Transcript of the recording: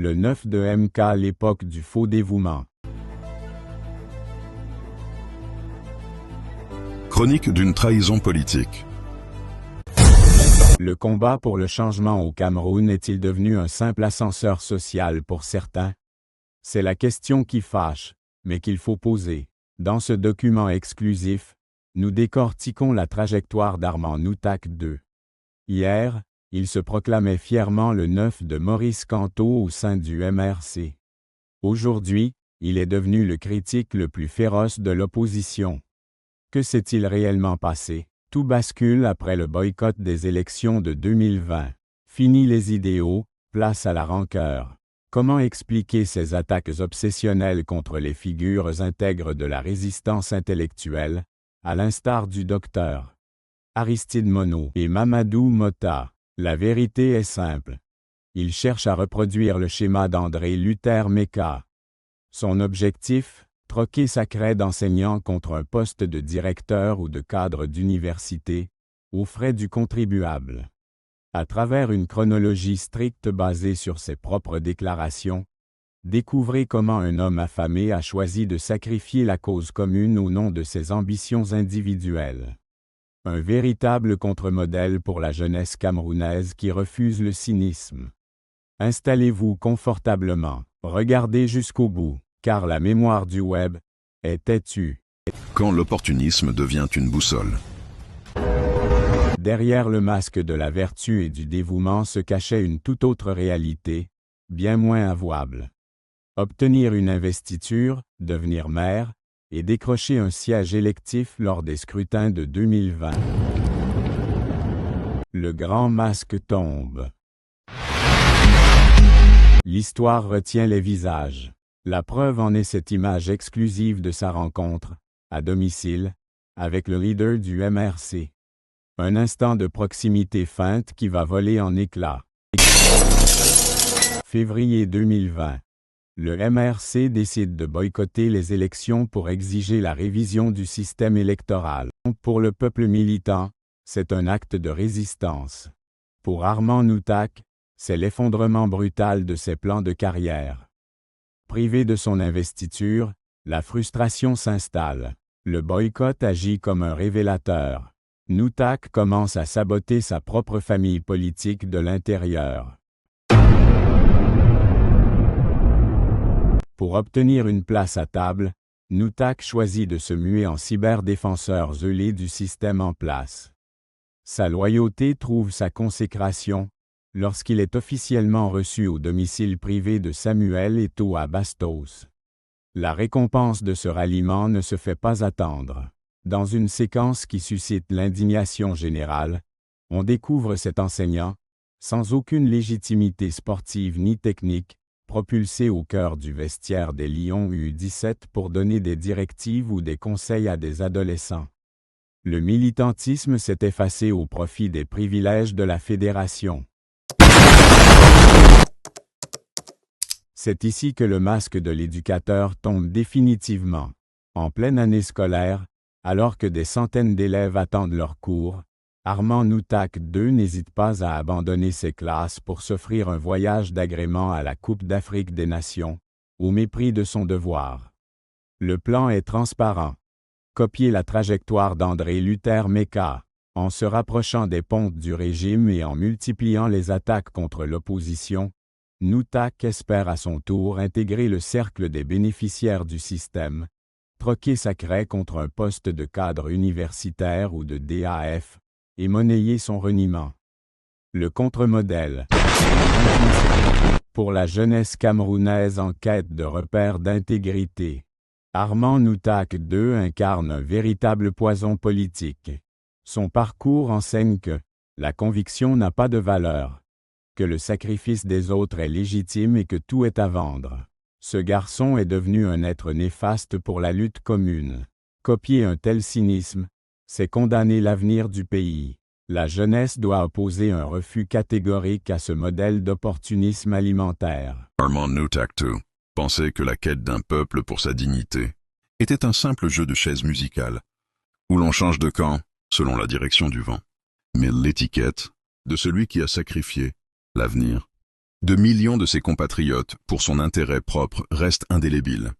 Le 9 de MK, l'époque du faux dévouement. Chronique d'une trahison politique. Le combat pour le changement au Cameroun est-il devenu un simple ascenseur social pour certains? C'est la question qui fâche, mais qu'il faut poser. Dans ce document exclusif, nous décortiquons la trajectoire d'Armand Noutak II. Hier, il se proclamait fièrement le 9 de Maurice Kamto au sein du MRC. Aujourd'hui, il est devenu le critique le plus féroce de l'opposition. Que s'est-il réellement passé? Tout bascule après le boycott des élections de 2020. Fini les idéaux, place à la rancœur. Comment expliquer ces attaques obsessionnelles contre les figures intègres de la résistance intellectuelle, à l'instar du docteur Aristide Monod et Mamadou Mota? La vérité est simple. Il cherche à reproduire le schéma d'André Luther Meka. Son objectif, troquer sa craie d'enseignant contre un poste de directeur ou de cadre d'université, aux frais du contribuable. À travers une chronologie stricte basée sur ses propres déclarations, découvrez comment un homme affamé a choisi de sacrifier la cause commune au nom de ses ambitions individuelles. Un véritable contre-modèle pour la jeunesse camerounaise qui refuse le cynisme. Installez-vous confortablement, regardez jusqu'au bout, car la mémoire du web est têtue. Quand l'opportunisme devient une boussole. Derrière le masque de la vertu et du dévouement se cachait une toute autre réalité, bien moins avouable. Obtenir une investiture, devenir maire, et décrocher un siège électif lors des scrutins de 2020. Le grand masque tombe. L'histoire retient les visages. La preuve en est cette image exclusive de sa rencontre, à domicile, avec le leader du MRC. Un instant de proximité feinte qui va voler en éclats. Février 2020. Le MRC décide de boycotter les élections pour exiger la révision du système électoral. Pour le peuple militant, c'est un acte de résistance. Pour Armand Noutak, c'est l'effondrement brutal de ses plans de carrière. Privé de son investiture, la frustration s'installe. Le boycott agit comme un révélateur. Noutak commence à saboter sa propre famille politique de l'intérieur. Pour obtenir une place à table, Noutak choisit de se muer en cyberdéfenseur zélé du système en place. Sa loyauté trouve sa consécration lorsqu'il est officiellement reçu au domicile privé de Samuel Eto'o à Bastos. La récompense de ce ralliement ne se fait pas attendre. Dans une séquence qui suscite l'indignation générale, on découvre cet enseignant, sans aucune légitimité sportive ni technique, propulsé au cœur du vestiaire des Lions U17 pour donner des directives ou des conseils à des adolescents. Le militantisme s'est effacé au profit des privilèges de la fédération. C'est ici que le masque de l'éducateur tombe définitivement. En pleine année scolaire, alors que des centaines d'élèves attendent leur cours, Armand Noutak II n'hésite pas à abandonner ses classes pour s'offrir un voyage d'agrément à la Coupe d'Afrique des Nations, au mépris de son devoir. Le plan est transparent. Copier la trajectoire d'André Luther Meka, en se rapprochant des pontes du régime et en multipliant les attaques contre l'opposition, Noutak espère à son tour intégrer le cercle des bénéficiaires du système, troquer sa craie contre un poste de cadre universitaire ou de DAF, et monnayer son reniement. Le contre-modèle. Pour la jeunesse camerounaise en quête de repères d'intégrité. Armand Noutak II incarne un véritable poison politique. Son parcours enseigne que la conviction n'a pas de valeur, que le sacrifice des autres est légitime et que tout est à vendre. Ce garçon est devenu un être néfaste pour la lutte commune. Copier un tel cynisme, c'est condamner l'avenir du pays. La jeunesse doit opposer un refus catégorique à ce modèle d'opportunisme alimentaire. Armand Noutak II pensait que la quête d'un peuple pour sa dignité était un simple jeu de chaises musicales, où l'on change de camp selon la direction du vent. Mais l'étiquette de celui qui a sacrifié l'avenir de millions de ses compatriotes, pour son intérêt propre, reste indélébile.